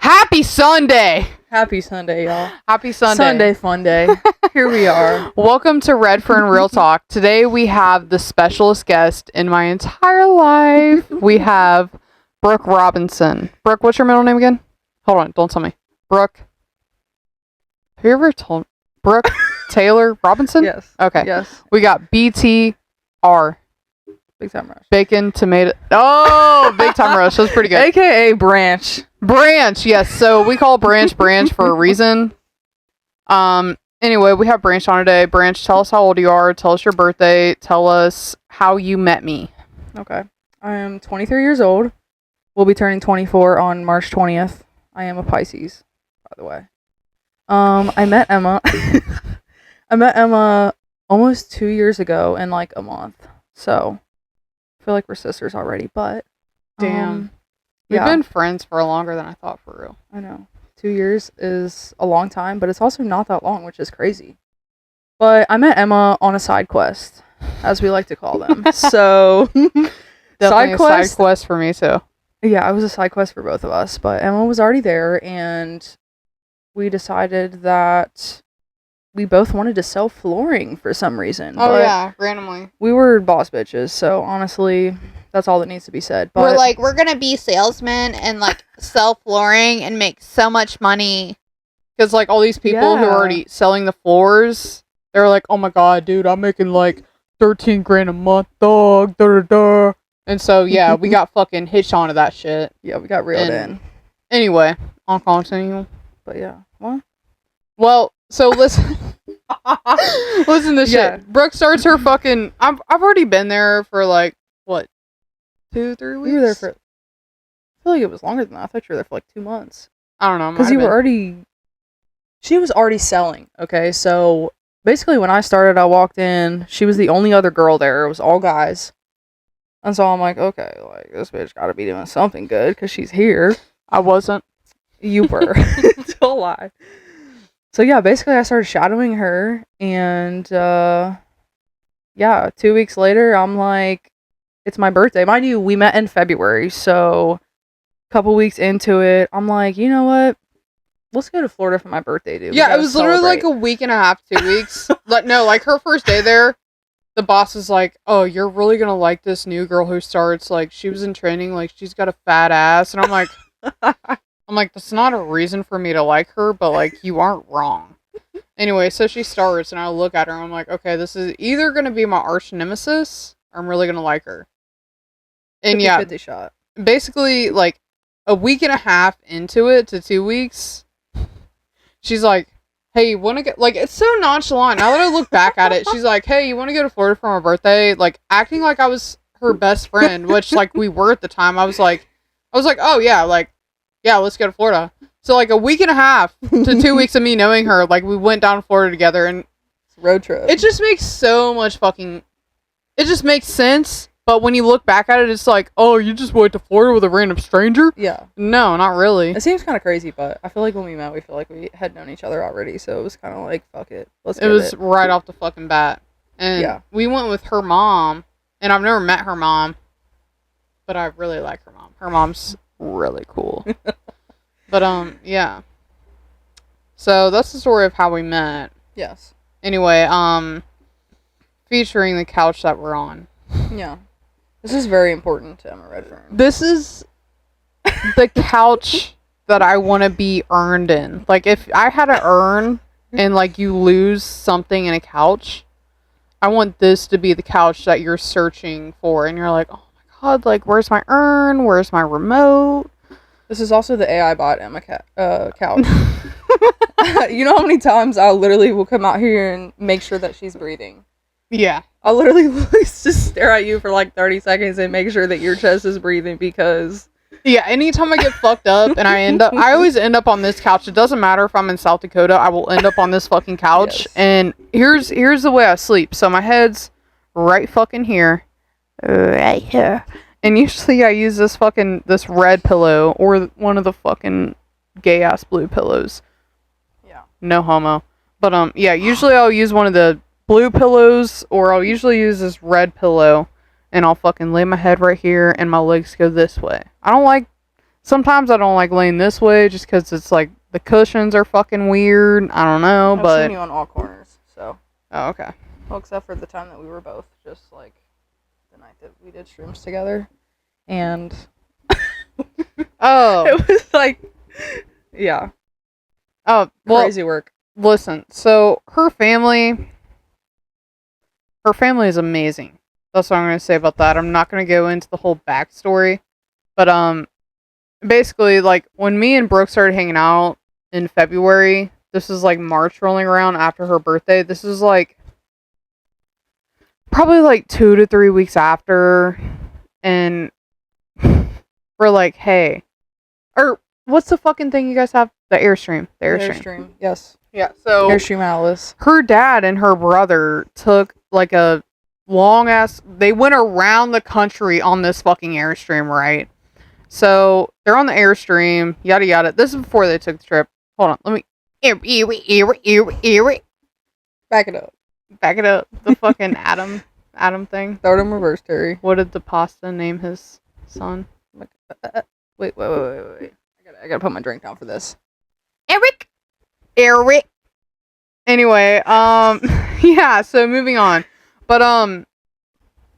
Happy Sunday! Happy Sunday, y'all. Happy Sunday. Sunday fun day. Here we are. Welcome to Redfern Real Talk. Today we have the specialist guest in my entire life. We have Brooke Robinson. Brooke, what's your middle name again? Hold on, don't tell me. Brooke. Have you ever told Brooke Taylor Robinson? Yes. Okay. Yes. We got BTR. Big Time Rush. Bacon, tomato. Oh, Big Time Rush. That's pretty good. AKA Branch. Branch, yes. So we call Branch for a reason. Anyway, we have Branch on today. Branch, tell us how old you are. Tell us your birthday. Tell us how you met me. Okay. I am 23 years old. We'll be turning 24 on March 20th. I am a Pisces, by the way. I met Emma. I met Emma almost 2 years ago in like a month. So I feel like we're sisters already, but damn. We've been friends for longer than I thought, for real. I know. 2 years is a long time, but it's also not that long, which is crazy. But I met Emma on a side quest, as we like to call them. So, side quest for me, too. Yeah, it was a side quest for both of us, but Emma was already there, and we decided that we both wanted to sell flooring for some reason. Oh, yeah, randomly. We were boss bitches, so honestly, that's all that needs to be said. But we're gonna be salesmen and sell flooring and make so much money. Because all these people who are already selling the floors, they're like, oh my god, dude, I'm making 13 grand a month, dog, da da da. And so yeah, we got fucking hitched onto that shit. Yeah, we got reeled in. Anyway, I'll continue. But yeah, what? Well, so listen. Listen to shit. Brooke starts her fucking. I've already been there for what, 2-3 weeks. You were there for. I feel like it was longer than that. I thought you were there for 2 months. I don't know. Because you were already. She was already selling. Okay, so basically when I started, I walked in. She was the only other girl there. It was all guys. And so I'm like, okay, this bitch got to be doing something good because she's here. I wasn't. You were. Don't lie. So yeah, basically I started shadowing her, and 2 weeks later, I'm like, it's my birthday. Mind you, we met in February, so a couple weeks into it, I'm like, you know what? Let's go to Florida for my birthday, dude. Yeah, it was literally a week and a half, 2 weeks. Her first day there, the boss is like, oh, you're really gonna like this new girl who starts, she was in training, she's got a fat ass, and I'm like, that's not a reason for me to like her, but you aren't wrong. Anyway, so she starts, and I look at her, and I'm like, okay, this is either gonna be my arch nemesis, or I'm really gonna like her. And 50 shot. Basically, a week and a half into it to 2 weeks, she's like, hey, you wanna get, it's so nonchalant. Now that I look back at it, she's like, hey, you wanna go to Florida for my birthday? Acting like I was her best friend, which, we were at the time. I was like, oh, yeah, yeah, let's go to Florida. So, a week and a half to 2 weeks of me knowing her, we went down to Florida together, and road trip. It just makes so much it just makes sense, but when you look back at it, it's oh, you just went to Florida with a random stranger? Yeah. No, not really. It seems kind of crazy, but I feel like when we met, we feel like we had known each other already, so it was kind of fuck it. Let's get it. It was right off the fucking bat. And we went with her mom, and I've never met her mom, but I really like her mom. Her mom's really cool. But yeah, so that's the story of how we met. Yes. Anyway, featuring the couch that we're on. Yeah, this is very important to Emma Redfern. This is the couch that I want to be earned in. If I had to earn and you lose something in a couch, I want this to be the couch that you're searching for, and you're like, oh my god, where's my urn, where's my remote? This is also the AI bot Emma couch. You know how many times I literally will come out here and make sure that she's breathing? Yeah. I'll literally just stare at you for 30 seconds and make sure that your chest is breathing because... Yeah, anytime I get fucked up and I always end up on this couch. It doesn't matter if I'm in South Dakota, I will end up on this fucking couch. Yes. And here's the way I sleep. So my head's right fucking here. Right here. And usually I use this red pillow or one of the fucking gay ass blue pillows. Yeah. No homo. But yeah, usually I'll use one of the blue pillows or I'll usually use this red pillow and I'll fucking lay my head right here and my legs go this way. I don't like Sometimes I don't like laying this way just because it's like the cushions are fucking weird. I don't know, I've seen you on all corners, so. Oh, okay. Well, except for the time that we were both just like the night that we did shrooms together, and Oh. it was like, yeah, Oh, well, crazy work. listen. So her family is amazing. That's what I'm going to say about that. I'm not going to go into the whole backstory, but basically, like when me and Brooke started hanging out in February, this is like March rolling around after her birthday. This is like probably like 2 to 3 weeks after, and we're like, hey, or what's the fucking thing you guys have? The Airstream. The Airstream. Yes. Yeah. So Airstream Alice. her dad and her brother took like a long ass. They went around the country on this fucking Airstream, right? So they're on the Airstream, yada yada. This is before they took the trip. Hold on, let me Back it up. back it up. The fucking Adam thing. Throw it in reverse, Terry. What did the pasta name his son? Wait. I gotta put my drink down for this. Eric. Anyway, yeah. So moving on, but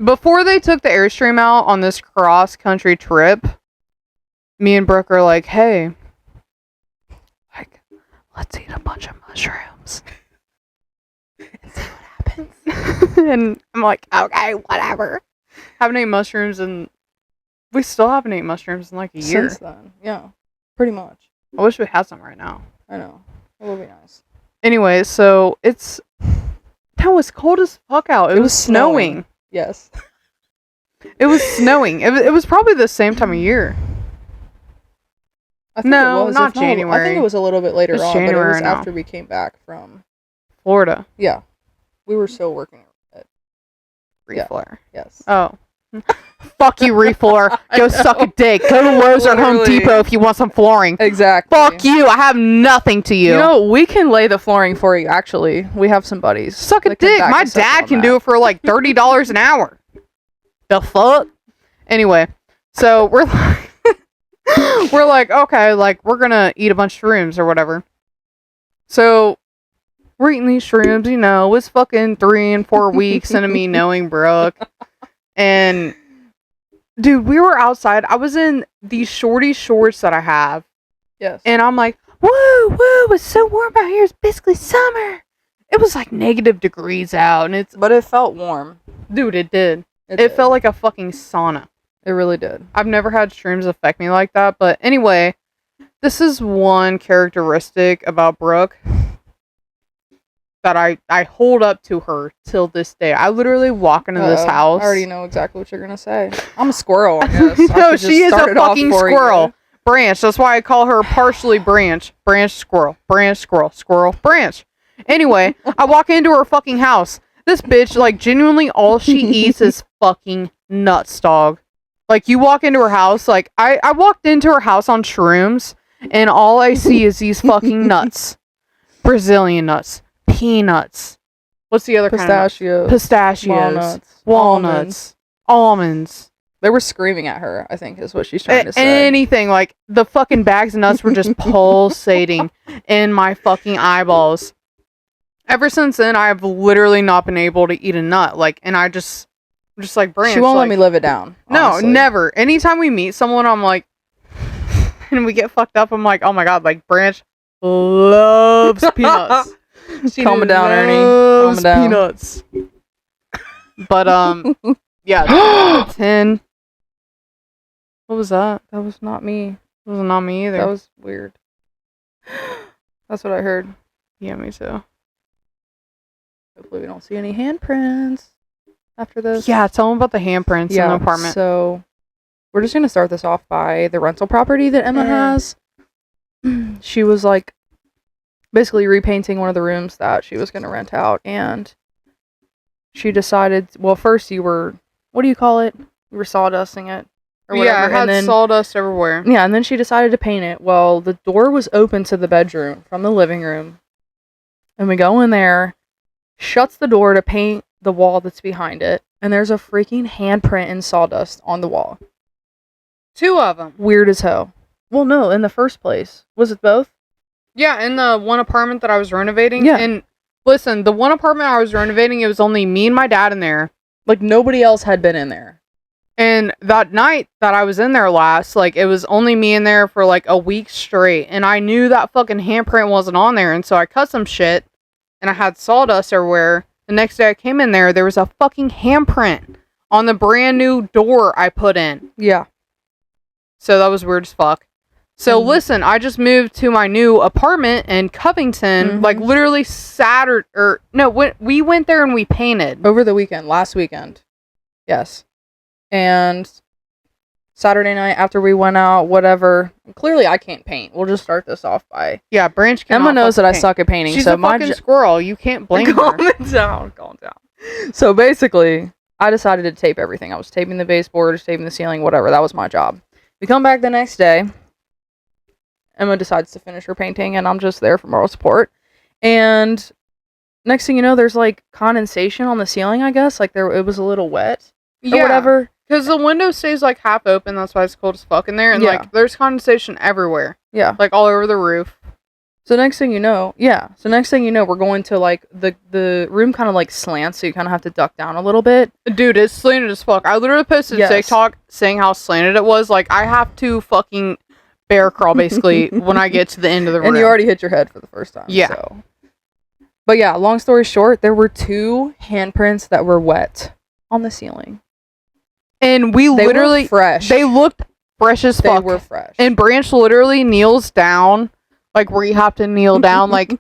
before they took the Airstream out on this cross country trip, me and Brooke are like, hey, like, let's eat a bunch of mushrooms and see what happens. And I'm like, okay, whatever. Haven't ate mushrooms, and we still haven't ate mushrooms in like a year. Since then, yeah, pretty much. I wish we had some right now. I know. It would be nice. Anyway, so it's cold as fuck out. It was snowing. Yes. It was snowing. It was probably the same time of year. I think No, it was. not If I January. think it was a little bit later It's on, January but it was now. after we came back from. Florida. Yeah, we were still working at. Yeah. Reflower. Yes. Oh. Fuck you, Reflower. I Go know. suck a dick. Go to Lowe's or Home Literally. Depot if you want some flooring. Exactly. Fuck you. I have nothing to you. You know, we can lay the flooring for you. Actually, we have some buddies. Suck a that can dick. back My us up dad on can that. do it for like $30 an hour. The fuck? Anyway, so we're like, we're like, okay, like we're gonna eat a bunch of shrooms or whatever. So we're eating these shrooms, you know, it's fucking 3 and 4 weeks into me knowing Brooke. And dude, we were outside. I was in these shorty shorts that I have. Yes. And I'm like, woo, it's so warm out here. It's basically summer. It was like negative degrees out, and But it felt warm. dude, it did. It did. felt like a fucking sauna. It really did. I've never had shrooms affect me like that, but anyway, this is one characteristic about Brooke that I hold up to her till this day. I literally walk into this house. I already know exactly what you're gonna say. I'm a squirrel, I guess. I No, should she just is start a it off fucking for you. squirrel. Branch. That's why I call her partially branch. Branch squirrel. Branch squirrel. Squirrel. Branch. Anyway, I walk into her fucking house. This bitch, like, genuinely all she eats is fucking nuts, dog. Like, you walk into her house, like, I walked into her house on shrooms, and all I see is these fucking nuts. Brazilian nuts. Peanuts. What's the other kind of nuts? Pistachios. Walnuts. Almonds. They were screaming at her, I think is what she's trying to say. Anything. Like, the fucking bags of nuts were just pulsating in my fucking eyeballs. Ever since then, I've literally not been able to eat a nut. Like, and I'm just like, Branch. She won't like, let me live it down. No, honestly. never. Anytime we meet someone, I'm like, and we get fucked up, I'm like, oh my god, like, Branch loves peanuts. She Calm it down, Ernie. loves Calm it down. peanuts. But, yeah, 10. What was that? That was not me. It was not me either. That was weird. That's what I heard. Yeah, me too. Hopefully we don't see any handprints after this. Yeah, tell them about the handprints in the apartment. So we're just gonna start this off by the rental property that Emma has. She was like basically repainting one of the rooms that she was gonna rent out, and she decided. Well, first you were, what do you call it? You were sawdusting it, or whatever. Yeah, it had and then, sawdust everywhere. yeah, and then she decided to paint it. Well, the door was open to the bedroom from the living room, and we go in there, shuts the door to paint the wall that's behind it, and there's a freaking handprint in sawdust on the wall. 2 of them. Weird as hell. Well, no, in the first place. Was it both? Yeah, in the one apartment that I was renovating. Yeah. And listen, the one apartment I was renovating, it was only me and my dad in there. Like, nobody else had been in there. And that night that I was in there last, like, it was only me in there for, like, a week straight. And I knew that fucking handprint wasn't on there. And so I cut some shit. And I had sawdust everywhere. The next day I came in there, there was a fucking handprint on the brand new door I put in. Yeah. So that was weird as fuck. So listen, I just moved to my new apartment in Covington, like literally Saturday, we went there and we painted. Over the weekend, last weekend. Yes. And Saturday night after we went out, whatever. Clearly I can't paint. We'll just start this off by... Yeah, Branch Emma knows that I suck at painting. She's so a fucking squirrel. You can't blame her. Calm down. So basically, I decided to tape everything. I was taping the baseboards, taping the ceiling, whatever. That was my job. We come back the next day. Emma decides to finish her painting, and I'm just there for moral support. And next thing you know, there's like condensation on the ceiling, I guess. Like it was a little wet or whatever. Because the window stays like half open. That's why it's cold as fuck in there. And like there's condensation everywhere. Yeah. Like all over the roof. So next thing you know, we're going to like the room kind of like slants, so you kind of have to duck down a little bit. Dude, it's slanted as fuck. I literally posted TikTok saying how slanted it was. Like I have to fucking bear crawl basically when I get to the end of the room. And you already hit your head for the first time. Yeah. So. But yeah, long story short, there were 2 handprints that were wet on the ceiling. And they literally were fresh. They looked fresh as fuck. They were fresh. And Branch literally kneels down, like where you have to kneel down, like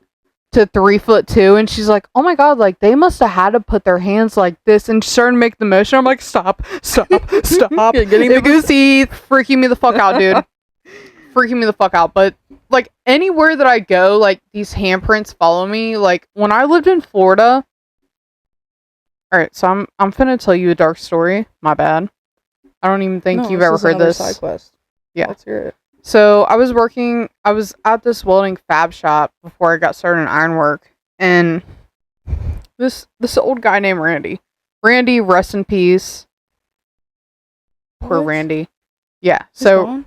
to 3'2", and she's like, "Oh my god, like they must have had to put their hands like this," and she started to make the motion. I'm like, "Stop, stop, stop!" Getting the goosey, freaking me the fuck out, dude. Freaking me the fuck out. But like anywhere that I go, like these handprints follow me. Like when I lived in Florida. All right, so I'm finna tell you a dark story. My bad. I don't even think you've ever heard this. Side quest. Yeah, let's hear it. So I was at this welding fab shop before I got started in ironwork, and this old guy named Randy, rest in peace. Poor Randy. Yeah. So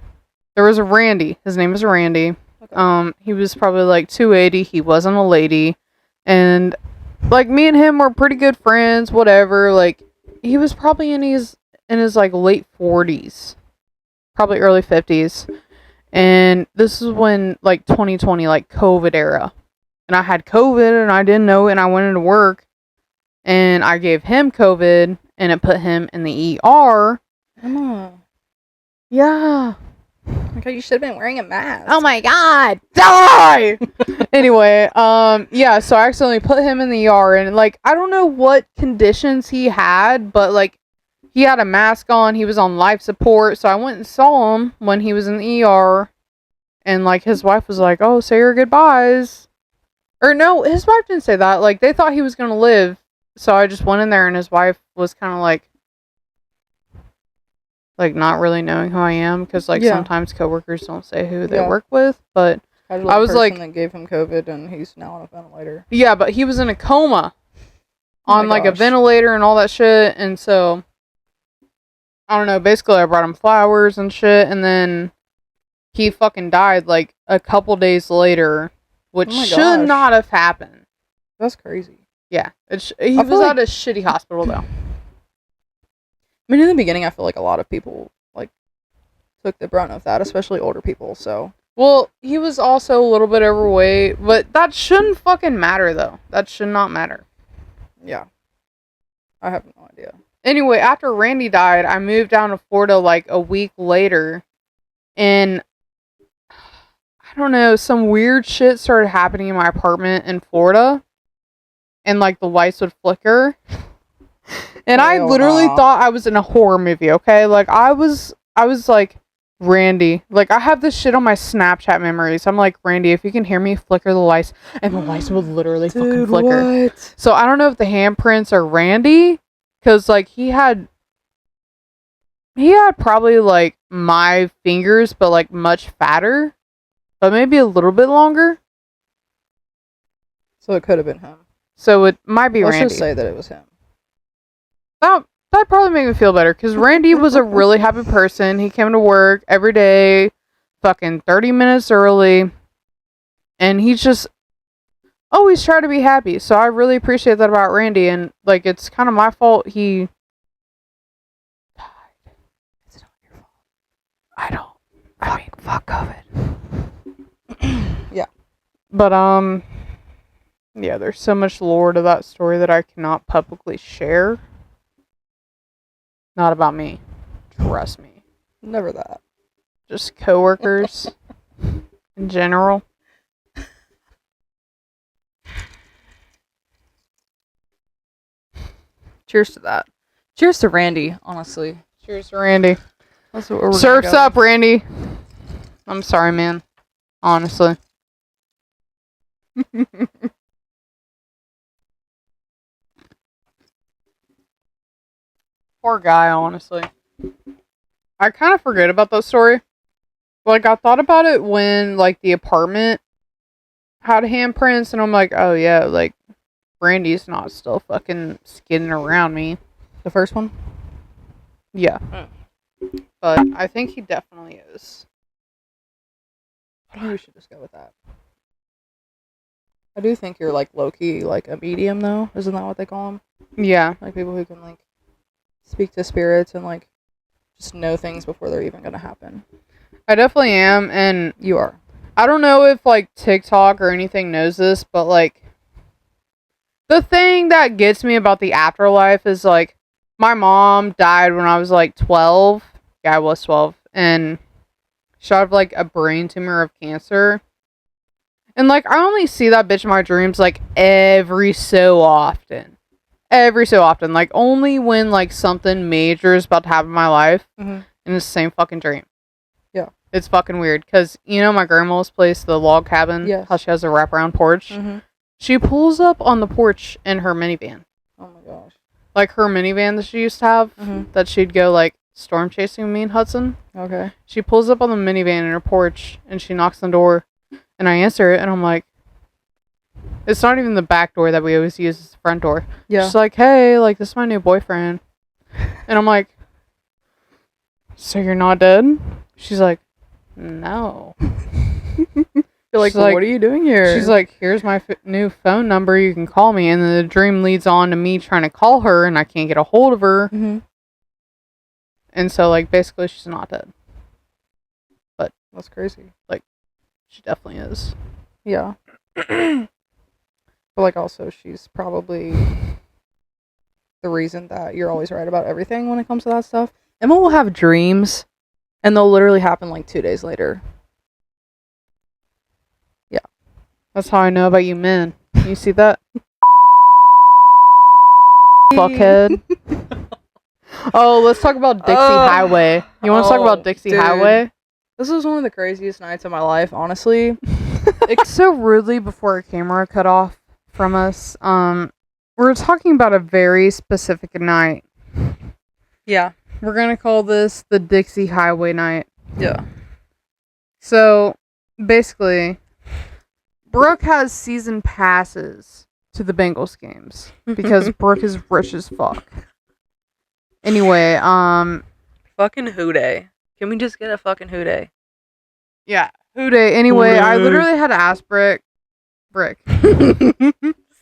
there was a Randy. His name is Randy. Okay. He was probably like 280. He wasn't a lady, and like me and him were pretty good friends. Whatever. Like he was probably in his like late 40s, probably early 50s. And this is when, like, 2020, like, COVID era. And I had COVID, and I didn't know it, and I went into work. And I gave him COVID, and it put him in the ER. Emma. Yeah. Okay, you should have been wearing a mask. Oh my god. Die! Anyway, yeah, so I accidentally put him in the ER, and, like, I don't know what conditions he had, but, like, he had a mask on. He was on life support. So I went and saw him when he was in the ER. And, like, his wife was like, "Oh, say your goodbyes." Or, no, his wife didn't say that. Like, they thought he was going to live. So I just went in there, and his wife was kind of like, not really knowing who I am. Because, like, sometimes coworkers don't say who they work with. But I was like... that gave him COVID, and he's now on a ventilator. Yeah, but he was in a coma. On, like, a ventilator and all that shit. And so... I don't know, basically I brought him flowers and shit, and then he fucking died, like, a couple days later, which should not have happened. That's crazy. Yeah, he was at a shitty hospital, though. I mean, in the beginning, I feel like a lot of people, like, took the brunt of that, especially older people, so. Well, he was also a little bit overweight, but that shouldn't fucking matter, though. That should not matter. Yeah. I have no idea. Anyway, after Randy died, I moved down to Florida like a week later, and I don't know, some weird shit started happening in my apartment in Florida, and like the lights would flicker, and I literally thought I was in a horror movie. Okay, like I was like, "Randy," like I have this shit on my Snapchat memories. I'm like, "Randy, if you can hear me, flicker the lights," and the lights would literally fucking flicker. What? So I don't know if the handprints are Randy. Because, like, he had probably, like, my fingers, but, like, much fatter. But maybe a little bit longer. So it could have been him. So it might be Randy. Let's just say that it was him. That'd probably make me feel better. Because Randy was a really happy person. He came to work every day. fucking 30 minutes early. And he's just always try to be happy. So I really appreciate that about Randy. And like, it's kind of my fault he died. It's not your fault. I mean, fuck COVID. Yeah. But, yeah, there's so much lore to that story that I cannot publicly share. Not about me. Trust me. Never that. Just coworkers in general. Cheers to that. Cheers to Randy, honestly. Cheers to Randy. That's what we're Surf's up, Randy. I'm sorry, man. Honestly. Poor guy, honestly. I kind of forget about that story. Like, I thought about it when, like, the apartment had handprints, and I'm like, oh, yeah, like, Randy's not still fucking skidding around me. The first one? Yeah. But I think he definitely is. I think we should just go with that. I do think you're, like, low-key, like, a medium, though. Isn't that what they call them? Yeah. Like, people who can, like, speak to spirits and, like, just know things before they're even gonna happen. I definitely am, and You are. I don't know if, like, TikTok or anything knows this, but, like, the thing that gets me about the afterlife is, like, my mom died when I was, like, 12. Yeah, I was 12. And she had, like, a brain tumor of cancer. And, like, I only see that bitch in my dreams, like, every so often. Every so often. Like, only when, like, something major is about to happen in my life. Mm-hmm. In the same fucking dream. Yeah. It's fucking weird. Because, you know my grandma's place, the log cabin? Yes. How she has a wraparound porch? Mm-hmm. She pulls up on the porch in her minivan. Oh my gosh. Like her minivan that she used to have, that she'd go like storm chasing with me and Hudson. Okay. She pulls up on the minivan in her porch and she knocks on the door and I answer it and I'm like, it's not even the back door that we always use, it's the front door. Yeah. She's like, hey, like this is my new boyfriend. And I'm like, so you're not dead? She's like, no. You're like, She's like, what are you doing here? She's like, here's my new phone number. You can call me. And then the dream leads on to me trying to call her, and I can't get a hold of her. Mm-hmm. And so, like, basically, she's not dead. But that's crazy. Like, she definitely is. Yeah. But, like, also, she's probably the reason that you're always right about everything when it comes to that stuff. Emma will have dreams, and they'll literally happen, like, 2 days later. That's how I know about you men. You see that? Fuckhead. Oh, let's talk about Dixie Highway. You want to talk about Dixie Highway? This was one of the craziest nights of my life, honestly. It's so rudely before a camera cut off from us. We're talking about a very specific night. Yeah. We're gonna call this the Dixie Highway night. Yeah. So, basically, Brooke has season passes to the Bengals games because Brooke is rich as fuck. Anyway, fucking Houday. Can we just get a fucking Houday? Yeah, Houday. Anyway, I literally had to ask Brick.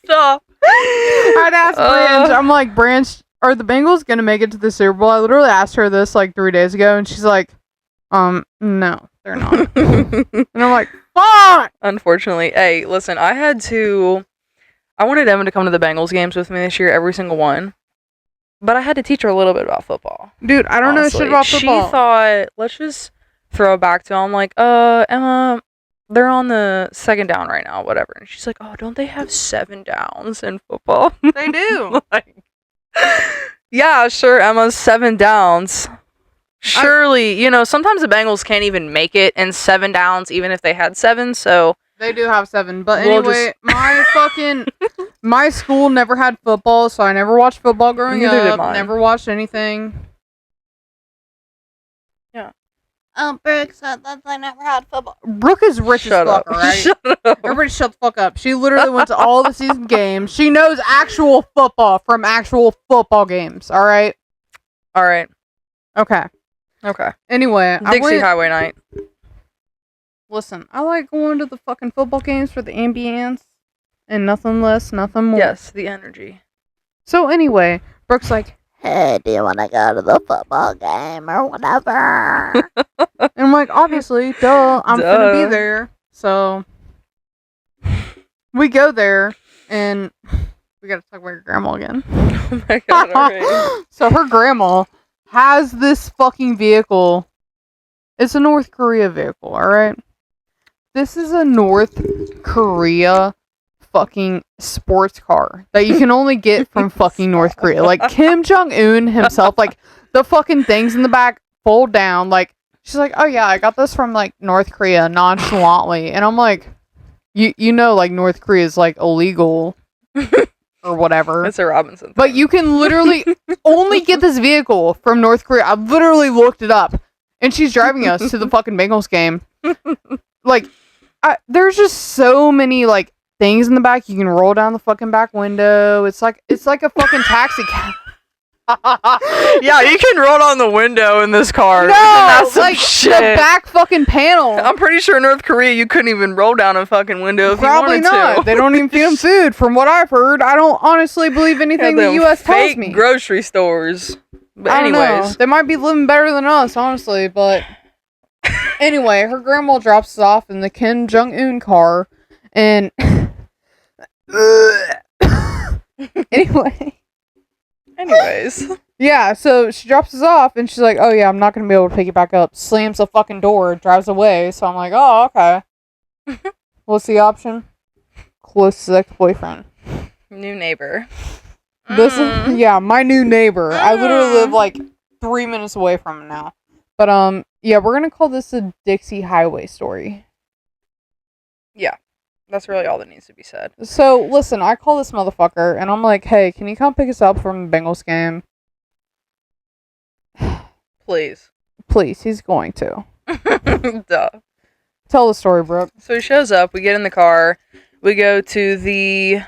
Stop. I'd ask Branch. I'm like, Branch, are the Bengals gonna make it to the Super Bowl? I literally asked her this like 3 days ago, and she's like, no, they're not. And I'm like, fuck! Unfortunately. Hey, listen, I wanted Emma to come to the Bengals games with me this year, every single one. But I had to teach her a little bit about football. Dude, I don't know shit about football. She thought, let's just throw it back to, I'm like, Emma, they're on the second down right now, whatever. And she's like, oh, don't they have 7 downs in football? They do. Like, yeah, sure, Emma, 7 downs. Surely, sometimes the Bengals can't even make it in 7 downs, even if they had 7, so... They do have 7, but anyway, my school never had football, so I never watched football growing Neither did up. mine. Never watched anything. Yeah. Brooke said that they never had football. Brooke is rich Shut as fuck, up. alright? Shut up. Everybody shut the fuck up. She literally went to all the season games. She knows actual football from actual football games, alright? All right. Okay. Okay. Anyway, Dixie Highway night. Listen, I like going to the fucking football games for the ambience and nothing less, nothing more. Yes, the energy. So anyway, Brooke's like, Hey, do you want to go to the football game or whatever? and I'm like, obviously, duh, I'm gonna be Duh. there. So we go there, and we gotta talk about your grandma again. Oh my god, alright. So her grandma has this fucking vehicle. It's a North Korea vehicle, alright? This is a North Korea fucking sports car that you can only get from fucking North Korea. Like Kim Jong-un himself, like the fucking things in the back fold down. Like she's like, oh yeah, I got this from like North Korea nonchalantly. And I'm like, you know, like North Korea is like illegal or whatever. It's a Robinson thing. But you can literally only get this vehicle from North Korea. I literally looked it up. And she's driving us to the fucking Bengals game. Like, there's just so many, like, things in the back. You can roll down the fucking back window. It's like a fucking taxi cab. Yeah, you can roll down the window in this car. No, That's some like, shit. the back fucking panel. I'm pretty sure in North Korea you couldn't even roll down a fucking window if Probably you wanted not. to. They don't even feed them food. From what I've heard, I don't honestly believe anything the Them U.S. tells fake me. grocery stores. But I don't know. anyways, They might be living better than us, honestly, but anyway, her grandma drops us off in the Kim Jong-un car, and anyways, yeah, so she drops us off, and she's like, oh yeah, I'm not gonna be able to pick you back up. Slams the fucking door, drives away, so I'm like, oh, okay. What's the option? Close ex-boyfriend. new neighbor. This is, yeah, my new neighbor. I literally live like 3 minutes away from him now. But yeah, we're gonna call this a Dixie Highway story. Yeah, that's really all that needs to be said. So listen, I call this motherfucker, and I'm like, hey, can you come pick us up from the Bengals game? Please. Please, he's going to. Duh. Tell the story, Brooke. So he shows up, we get in the car, we go to the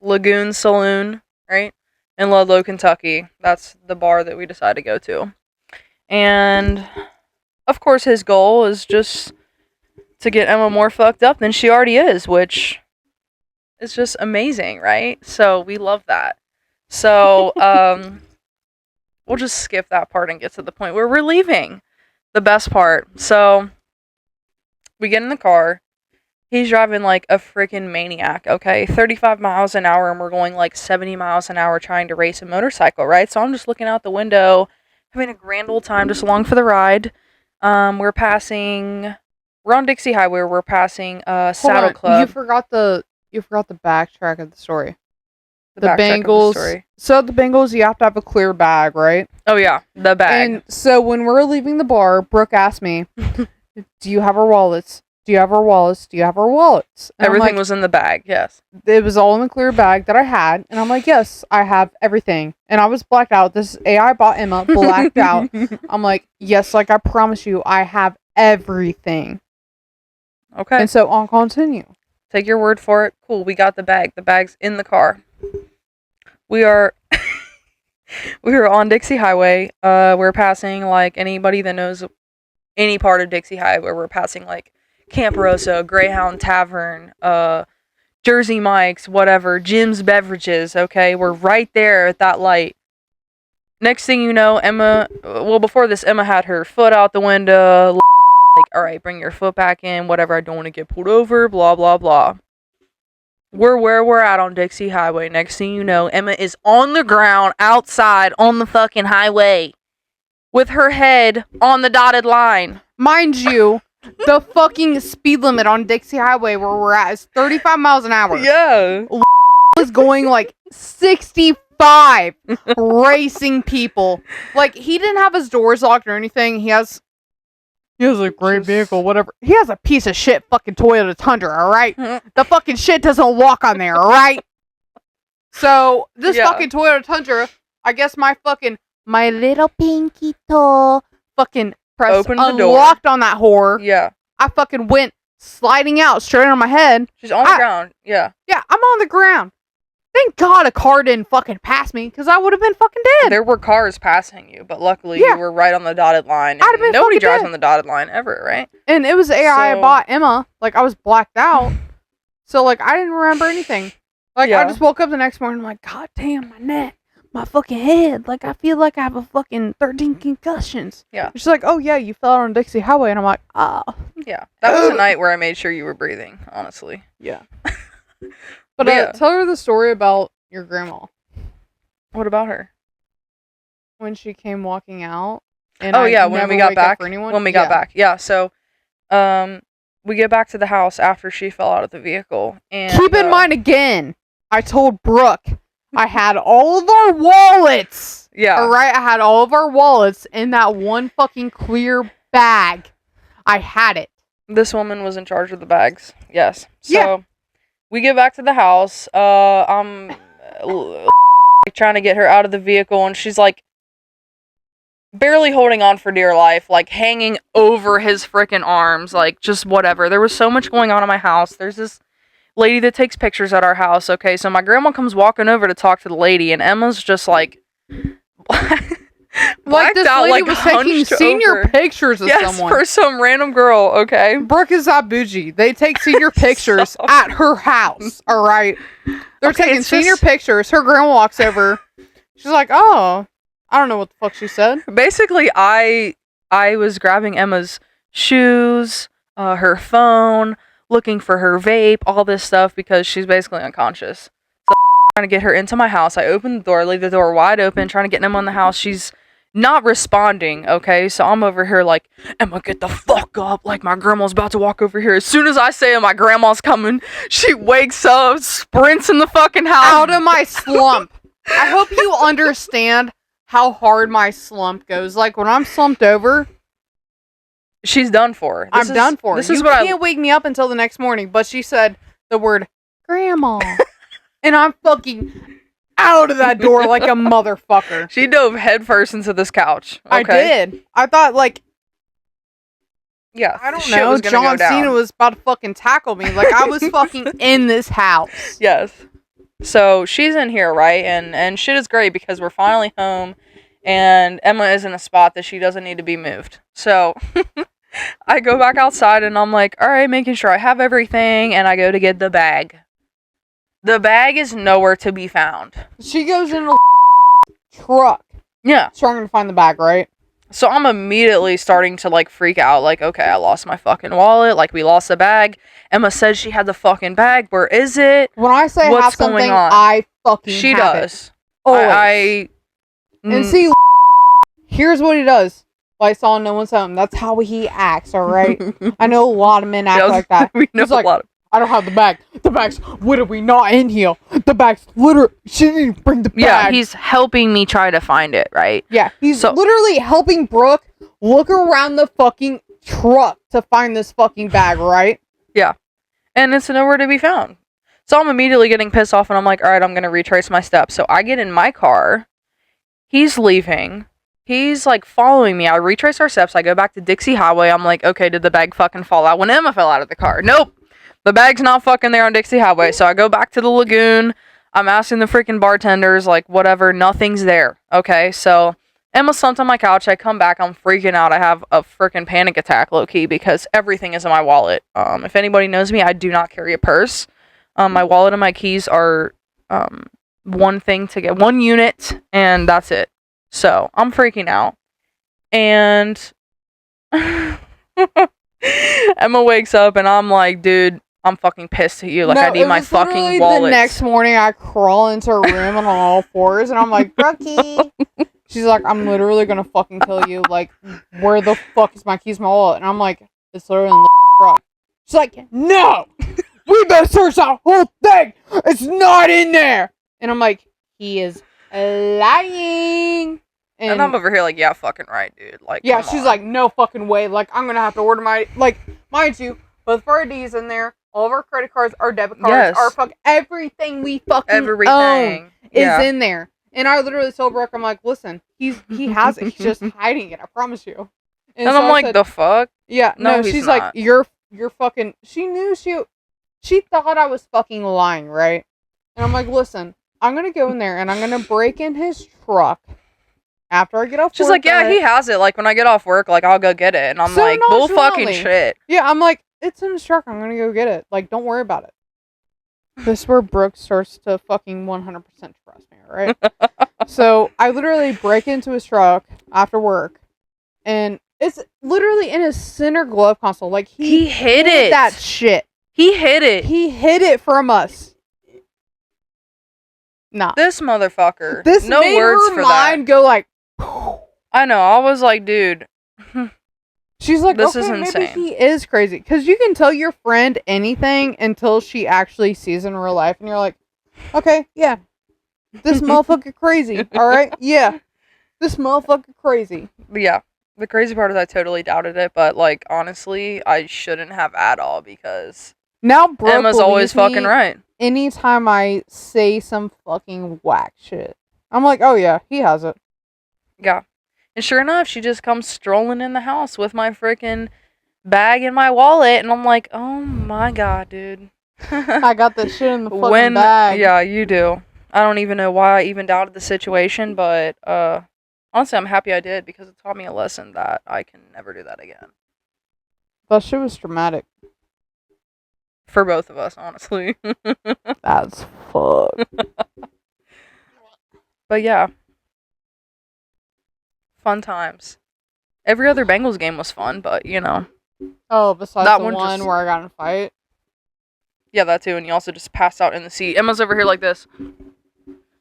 Lagoon Saloon, right? In Ludlow, Kentucky. That's the bar that we decided to go to. And of course his goal is just to get Emma more fucked up than she already is, which is just amazing, right? So we love that. So we'll just skip that part and get to the point where we're leaving. The best part. So we get in the car. He's driving like a freaking maniac, okay? 35 miles an hour, and we're going like 70 miles an hour trying to race a motorcycle, right? So I'm just looking out the window, having a grand old time, just along for the ride. We're on Dixie Highway. We're passing Saddle Club. You forgot the backtrack of the story. The backtrack of Bengals. story. So the Bengals, you have to have a clear bag, right? Oh yeah, the bag. And so when we're leaving the bar, Brooke asked me, "Do you have our wallets? Do you have our wallets? Do you have our wallets?" And Everything I'm like, was in the bag, yes. it was all in the clear bag that I had, and I'm like, yes, I have everything. And I was blacked out. This AI bot Emma blacked out. I'm like, yes, like I promise you, I have everything. Okay. And so I'll continue. Take your word for it. Cool, we got the bag. The bag's in the car. We are on Dixie Highway. We're passing like anybody that knows any part of Dixie Highway. We're passing like Camp Rosa, Greyhound Tavern, Jersey Mike's, whatever, Jim's Beverages, okay? We're right there at that light. Next thing you know, before this, Emma had her foot out the window, like, all right, bring your foot back in, whatever, I don't want to get pulled over, blah, blah, blah. We're where we're at on Dixie Highway. Next thing you know, Emma is on the ground outside on the fucking highway with her head on the dotted line. Mind you, the fucking speed limit on Dixie Highway where we're at is 35 miles an hour. Yeah. Was going like 65 racing people. Like, he didn't have his doors locked or anything. He has a great vehicle, whatever. He has a piece of shit fucking Toyota Tundra, alright? The fucking shit doesn't walk on there, alright? So, this fucking Toyota Tundra, I guess my little pinky toe fucking pressed unlocked on that whore. Yeah. I fucking went sliding out straight on my head. She's on the ground. Yeah. Yeah, I'm on the ground. Thank God a car didn't fucking pass me, because I would have been fucking dead. There were cars passing you, but luckily Yeah. you were right on the dotted line. I'd have And been nobody fucking drives dead. on the dotted line ever, right? And it was the AI I So- bought Emma. Like, I was blacked out. So, like, I didn't remember anything. Like, Yeah. I just woke up the next morning, I'm like, God damn, my neck, my fucking head. Like, I feel like I have a fucking 13 concussions. Yeah. She's like, oh, yeah, you fell out on Dixie Highway. And I'm like, oh. Yeah. That was a night where I made sure you were breathing, honestly. Yeah. But But yeah. tell her the story about your grandma. What about her? When she came walking out. And Oh, I yeah, when never we got wake up back. for anyone. When we got back. Yeah, so we get back to the house after she fell out of the vehicle. And Keep in mind again, I told Brooke I had all of our wallets. Yeah. All right, I had all of our wallets in that one fucking clear bag. I had it. This woman was in charge of the bags. Yes. So Yeah. we get back to the house. I'm like trying to get her out of the vehicle, and she's like barely holding on for dear life, like hanging over his freaking arms, like just whatever. There was so much going on in my house. There's this lady that takes pictures at our house. Okay, so my grandma comes walking over to talk to the lady, and Emma's just like Like this lady was taking senior pictures of someone. for some random girl. Okay, Brooke is that bougie. They take senior pictures So- at her house. All right, they're Okay, taking it's senior just- pictures. Her grandma walks over. She's like, "Oh, I don't know what the fuck she said." basically, I was grabbing Emma's shoes, her phone, looking for her vape, all this stuff because she's basically unconscious. So trying to get her into my house. I open the door, leave the door wide open, trying to get Emma in the house. She's not responding, okay? So I'm over here like, Emma, get the fuck up. Like, my grandma's about to walk over here. As soon as I say my grandma's coming, she wakes up, sprints in the fucking house. Out of my slump. I hope you understand how hard my slump goes. Like when I'm slumped over, She's done for. I'm done for. This You is what can't wake me up until the next morning. But she said the word grandma, and I'm fucking out of that door like a motherfucker. She dove headfirst into this couch. Okay? I did. I thought like Yeah. I don't shit know. was gonna go John down. Cena was about to fucking tackle me. Like I was fucking in this house. Yes. So she's in here, right? And shit is great because we're finally home and Emma is in a spot that she doesn't need to be moved. So I go back outside and I'm like, all right, making sure I have everything, and I go to get the bag. The bag is nowhere to be found. She goes in a truck Yeah. trying to find the bag, right? So I'm immediately starting to like freak out. Like, okay, I lost my fucking wallet. Like, we lost the bag. Emma said she had the fucking bag. Where is it? When I say I What's have something, going on? I fucking She have it. does. Always. And Mm, see, here's what he does. Lights on, no one's home. That's how he acts, alright? I know a lot of men act yes, like that. we know He's like, a lot of. I don't have the bag. The bag's literally not in here. The bag's literally, she didn't bring the bag. Yeah, he's helping me try to find it, right? Yeah, he's So- literally helping Brooke look around the fucking truck to find this fucking bag, right? And it's nowhere to be found. So I'm immediately getting pissed off, and I'm like, all right, I'm going to retrace my steps. So I get in my car. He's leaving. He's like following me. I retrace our steps. I go back to Dixie Highway. I'm like, okay, did the bag fucking fall out when Emma fell out of the car? Nope. The bag's not fucking there on Dixie Highway. So I go back to the lagoon. I'm asking the freaking bartenders, like, whatever. Nothing's there. Okay, so Emma slumped on my couch. I come back. I'm freaking out. I have a freaking panic attack, low-key, because everything is in my wallet. If anybody knows me, I do not carry a purse. My wallet and my keys are one thing to get, one unit, and that's it. So I'm freaking out. And Emma wakes up, and I'm like, dude, I'm fucking pissed at you. Like, No, I need it my was literally fucking wallet. The next morning, I crawl into her room on all fours, and I'm like, Brookie. She's like, I'm literally gonna fucking kill you. Like, where the fuck is my keys, my wallet? And I'm like, it's literally in the truck. She's like, no! We better search that whole thing! It's not in there! And I'm like, he is lying! And I'm over here like, yeah, fucking right, dude. Like, yeah, come she's on. like, no fucking way. Like, I'm gonna have to order my, like, mind you, both of our IDs in there, all of our credit cards, our debit cards, Yes. our everything we fucking own everything is yeah. in there. And I literally told Brooke, I'm like, listen, he has it. He's just hiding it. I promise you. And so I'm I like, said, the fuck? yeah, No, no, he's she's not. like, you're fucking, she knew she thought I was fucking lying, right? And I'm like, listen, I'm gonna go in there and I'm gonna break in his truck after I get off. She's work like, yeah, he has it. Like, when I get off work, like, I'll go get it. And I'm So like, bull fucking nonchalantly. shit. Yeah, I'm like, it's in his truck. I'm gonna go get it. Like, don't worry about it. This is where Brooke starts to fucking 100% trust me, right? So I literally break into his truck after work, and it's literally in his center glove console. Like, He hid it. that shit. He hid it. He hid it from us. Nah. This motherfucker. This no made words her for mind that. go like. I know. I was like, dude. She's like, This okay, is maybe insane. he is crazy. Because you can tell your friend anything until she actually sees it in real life. And you're like, okay, yeah. This motherfucker crazy. All right? Yeah. This motherfucker crazy. Yeah. The crazy part is I totally doubted it. But, like, honestly, I shouldn't have at all because Now Brooke Emma's always believes fucking me right. anytime I say some fucking whack shit. I'm like, oh yeah, he has it. Yeah. And sure enough, she just comes strolling in the house with my freaking bag and my wallet. And I'm like, oh my god, dude. I got that shit in the fucking bag. Yeah, you do. I don't even know why I even doubted the situation, but honestly, I'm happy I did because it taught me a lesson that I can never do that again. That shit was dramatic. For both of us, honestly. That's fuck. But yeah. Fun times. Every other Bengals game was fun, but you know. Oh, besides That the one one just- where I got in a fight. Yeah, that too, and you also just passed out in the seat. Emma's over here like this.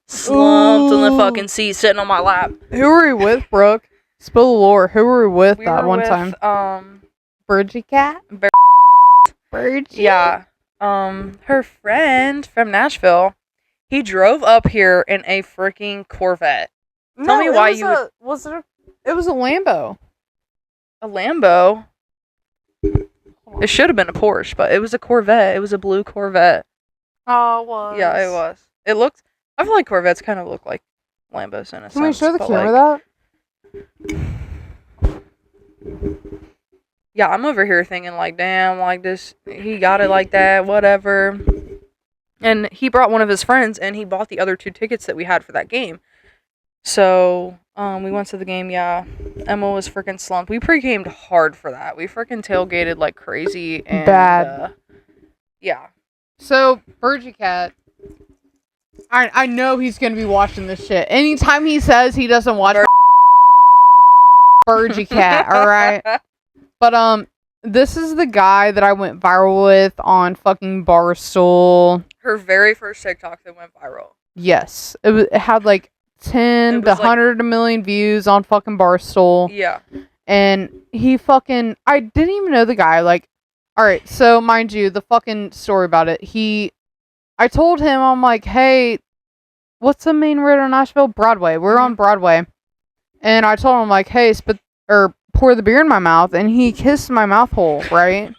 Slumped in the Ooh. fucking seat, sitting on my lap. Who were you with, Brooke? Spill the lore. Who were you with We that were one with, time? Birdie Cat? Bear- Birdie? Yeah. Her friend from Nashville, he drove up here in a freaking Corvette. Tell me why you would- Was it it was a Lambo. A Lambo? It should have been a Porsche, but it was a Corvette. It was a blue Corvette. Oh, it was. Yeah, it was. It looked... I feel like Corvettes kind of look like Lambos in a sense. Can we show the but, camera like, Yeah, I'm over here thinking like, damn, like this, he got it like that, whatever. And he brought one of his friends, and he bought the other 2 tickets that we had for that game. So, we went to the game, yeah. Emma was freaking slumped. We pre-gamed hard for that. We freaking tailgated like crazy. And, Bad. Yeah. So, Birdie Cat, I know he's going to be watching this shit. Anytime he says he doesn't watch Birdie Cat, alright? But, this is the guy that I went viral with on fucking Barstool. Her very first TikTok that went viral. Yes. It had like 10 It to was, like- 100 million views on fucking Barstool. Yeah. And he fucking... I didn't even know the guy. Like, alright, so mind you, the fucking story about it. I told him, I'm like, hey, what's the main road in Nashville? Broadway. We're on Broadway. And I told him, like, hey, pour the beer in my mouth. And he kissed my mouth hole, right?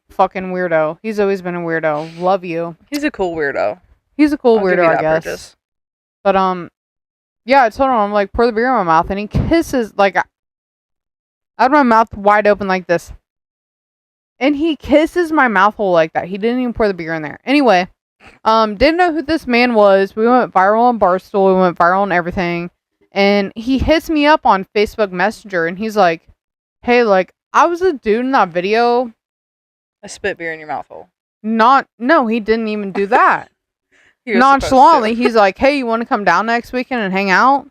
Fucking weirdo. He's always been a weirdo. Love you. He's a cool weirdo. He's a cool I'll give weirdo, you I that guess. purchase. But, yeah, I told him, I'm like, pour the beer in my mouth. And he kisses, like, I had my mouth wide open like this. And he kisses my mouth hole like that. He didn't even pour the beer in there. Anyway, didn't know who this man was. We went viral on Barstool. We went viral on everything. And he hits me up on Facebook Messenger. And he's like, hey, like, I was a dude in that video. I spit beer in your mouth hole. No, he didn't even do that. He was supposed Nonchalantly, to. he's like, hey, you want to come down next weekend and hang out?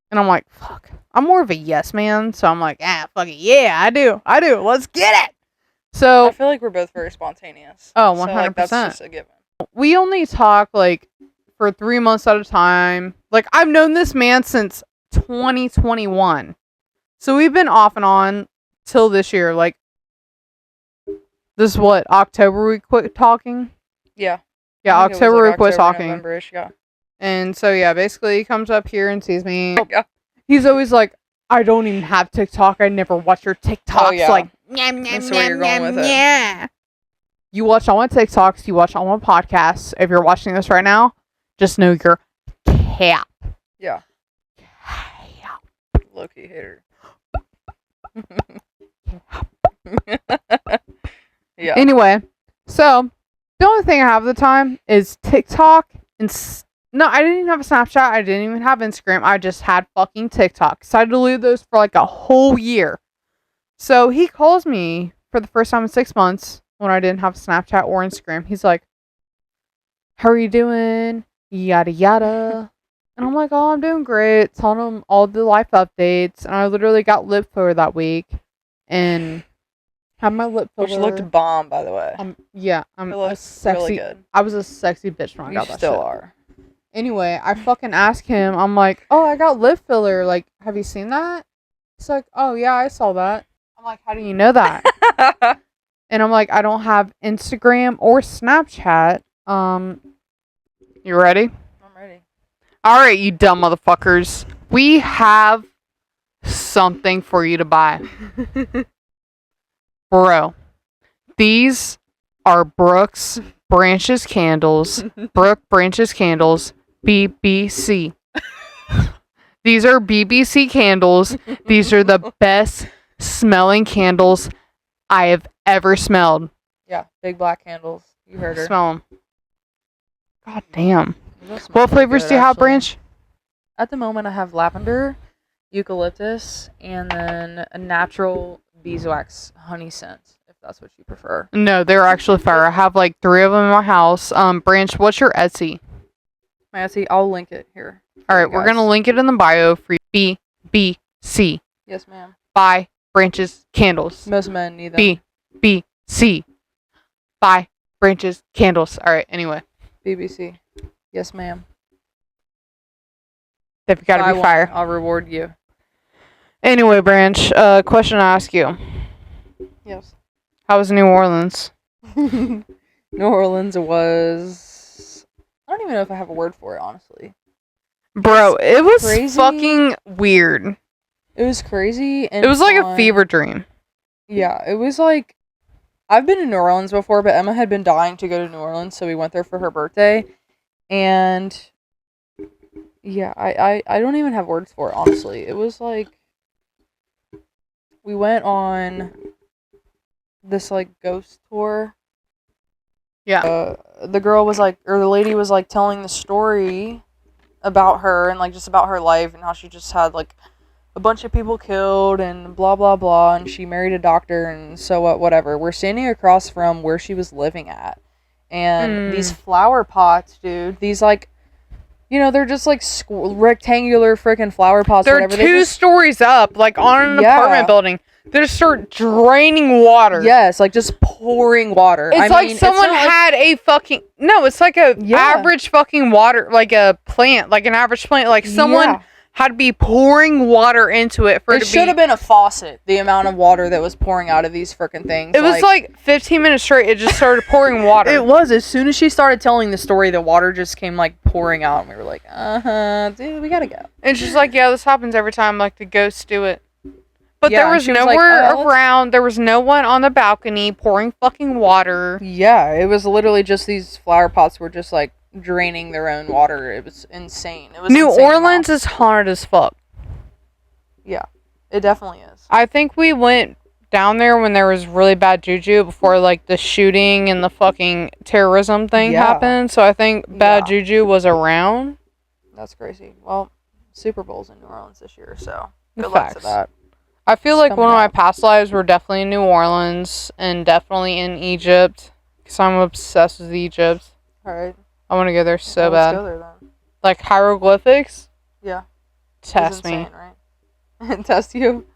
And I'm like, fuck. I'm more of a yes man. So I'm like, fuck it. Yeah, I do. Let's get it. I So feel like we're both very spontaneous. Oh, So, like, that's 100%. just a given. we only talk like for 3 months at a time. Like, I've known this man since 2021. So we've been off and on till this year. Like, this is what, October we quit talking? Yeah. Yeah, I think it was, October like, we quit October, talking. November-ish, yeah. And so, yeah, basically he comes up here and sees me. Yeah. He's always like, I don't even have TikTok. I never watch your TikToks. Oh, yeah. Like, That's where you're going with it. yeah. You watch all my TikToks. You watch all my podcasts. If you're watching this right now, just know you're cap. Yeah. Cap. Low-key hater. Yeah. Anyway, so the only thing I have at the time is TikTok and No, I didn't even have a Snapchat. I didn't even have Instagram. I just had fucking TikTok. So I deleted those for like a whole year. So he calls me for the first time in 6 months when I didn't have Snapchat or Instagram. He's like, how are you doing? Yada yada. And I'm like, oh, I'm doing great. Telling him all the life updates. And I literally got lip filler that week. And had my lip filler. Which looked bomb, by the way. Yeah, I'm It a looks sexy. really good. I was a sexy bitch when I You got that still shit. are. Anyway, I fucking asked him. I'm like, oh, I got lip filler. Like, have you seen that? He's like, oh yeah, I saw that. I'm like, how do you know that? And I'm like, I don't have Instagram or Snapchat. You ready? I'm ready. All right, you dumb motherfuckers. We have something for you to buy. Bro, these are Brooks Branches candles. Brooke Branches candles. BBC. These are BBC candles. These are the best smelling candles I have ever smelled. Yeah, big black candles. You heard her. Smell them. God damn. Those smell What pretty flavors good, do you have, actually. Branch? At the moment, I have lavender, eucalyptus, and then a natural beeswax honey scent, if that's what you prefer. No, they're actually fire. I have like 3 of them in my house. Branch, what's your Etsy? My Etsy, I'll link it here. All right, you we're guys. gonna link it in the bio for you. BBC. Yes, ma'am. Buy Branches candles. Most men need them. BBC. Buy Branches candles. All right. Anyway, BBC. Yes, ma'am. they've got to Buy be one, fire. I'll reward you. Anyway, Branch. Question to ask you. Yes. How was New Orleans? New Orleans was... I don't even know if I have a word for it, honestly. Bro, it was crazy. fucking weird. It was crazy and It was like a fun. fever dream. Yeah, it was like... I've been to New Orleans before, but Emma had been dying to go to New Orleans, so we went there for her birthday. And... yeah, I don't even have words for it, honestly. It was like... we went on this, like, ghost tour. Yeah. The girl was like, or the lady was like telling the story about her and like just about her life and how she just had like a bunch of people killed and blah blah blah, and she married a doctor and so what, whatever. We're standing across from where she was living at, and these flower pots, dude, these like, you know, they're just like rectangular freaking flower pots. They're whatever. 2 stories up, like on an apartment building. They just start draining water. Yes, like just pouring water. It's like someone had a fucking... No, it's like a average fucking water, like a plant, like an average plant. Like someone had to be pouring water into it for it to be... It should have been a faucet, the amount of water that was pouring out of these freaking things. It was like 15 minutes straight, it just started pouring water. It was. As soon as she started telling the story, the water just came like pouring out, and we were like, dude, we gotta go. And she's like, yeah, this happens every time, like the ghosts do it. But Yeah, there was and she was nowhere like, around. There was no one on the balcony pouring fucking water. Yeah, it was literally just these flower pots were just like draining their own water. It was insane. It was New insane Orleans amount. is haunted as fuck. Yeah, it definitely is. I think we went down there when there was really bad juju before like the shooting and the fucking terrorism thing happened. So I think bad juju was around. That's crazy. Well, Super Bowl's in New Orleans this year, so good luck Facts. to that. I feel like one of my out. past lives were definitely in New Orleans and definitely in Egypt because I'm obsessed with Egypt. All right. I want to go there so Let's bad. go there then. Like hieroglyphics? Yeah. Test It's insane, me. right? Test you?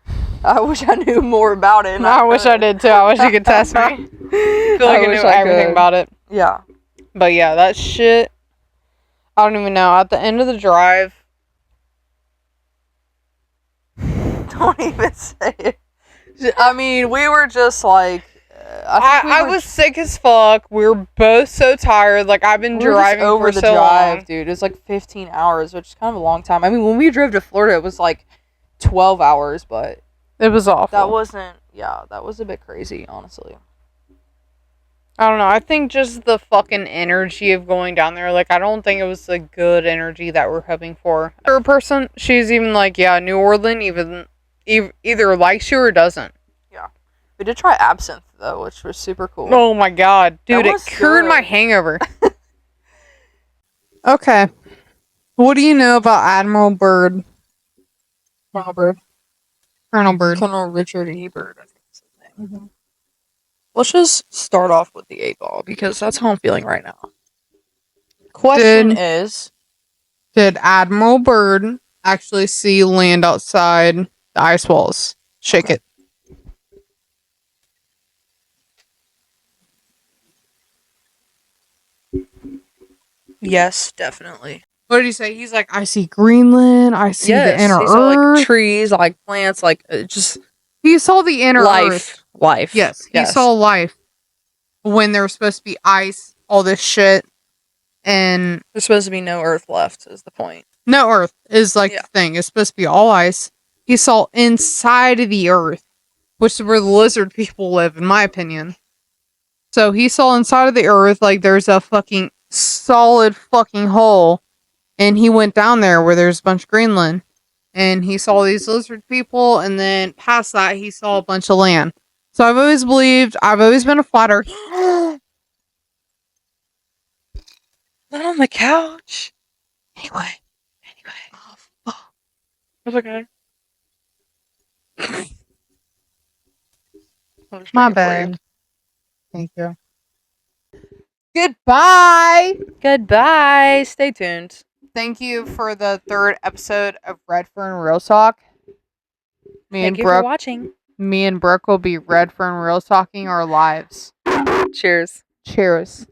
I wish I knew more about it. I wish I did too. I wish you could test me. I feel like I knew everything about it. Yeah. But yeah, that shit, I don't even know. At the end of the drive, Don't even say it. I mean, we were just like... I was sick as fuck. We were both so tired. Like, I've been driving over for the so drive, long. dude. It was like 15 hours, which is kind of a long time. I mean, when we drove to Florida, it was like 12 hours, but... It was awful. That wasn't... Yeah, that was a bit crazy, honestly. I don't know. I think just the fucking energy of going down there, like, I don't think it was the good energy that we're hoping for. Third person, she's even like, yeah, New Orleans either likes you or doesn't. Yeah. We did try absinthe, though, which was super cool. Oh my god. Dude, it was cured my good. hangover. Okay. What do you know about Admiral Byrd? Colonel Bird. Colonel Byrd. Colonel Richard E. Byrd, I think is his name. Let's just start off with the 8-ball because that's how I'm feeling right now. Question is, Did Admiral Byrd actually see land outside the ice walls? Shake Okay. it. yes, definitely. What did he say? He's like, I see Greenland. I see the inner he saw like Earth. trees, like plants, like just He saw the inner Earth. life. Yes, he saw life when there was supposed to be ice, all this shit, and There's supposed to be no Earth left. Is the point? no Earth is like Yeah. the thing. It's supposed to be all ice. He saw inside of the Earth, which is where the lizard people live, in my opinion. So he saw inside of the Earth, like there's a fucking solid fucking hole, and he went down there where there's a bunch of Greenland, and he saw these lizard people, and then past that he saw a bunch of land. So I've always been a flat earth. Not on the couch. Anyway. Oh, fuck. It's okay. I'll just My bring it for you. bad. Thank you. Goodbye. Goodbye. Stay tuned. Thank you for the 3rd episode of Redfern Real Talk. Thank you for watching. Me and Brooke will be Redfern Real Talking our lives. Cheers. Cheers.